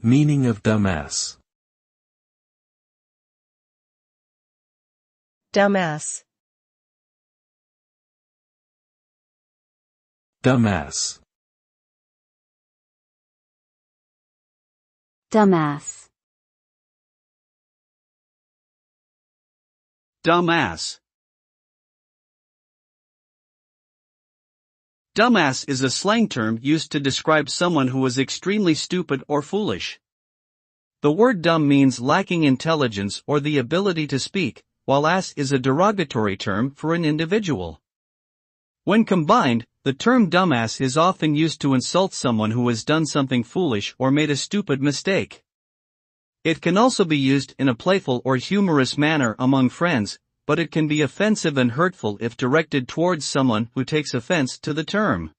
Meaning of dumbass. Dumbass. Dumbass. Dumbass. Dumbass. Dumbass is a slang term used to describe someone who is extremely stupid or foolish. The word dumb means lacking intelligence or the ability to speak, while ass is a derogatory term for an individual. When combined, the term dumbass is often used to insult someone who has done something foolish or made a stupid mistake. It can also be used in a playful or humorous manner among friends, but it can be offensive and hurtful if directed towards someone who takes offense to the term.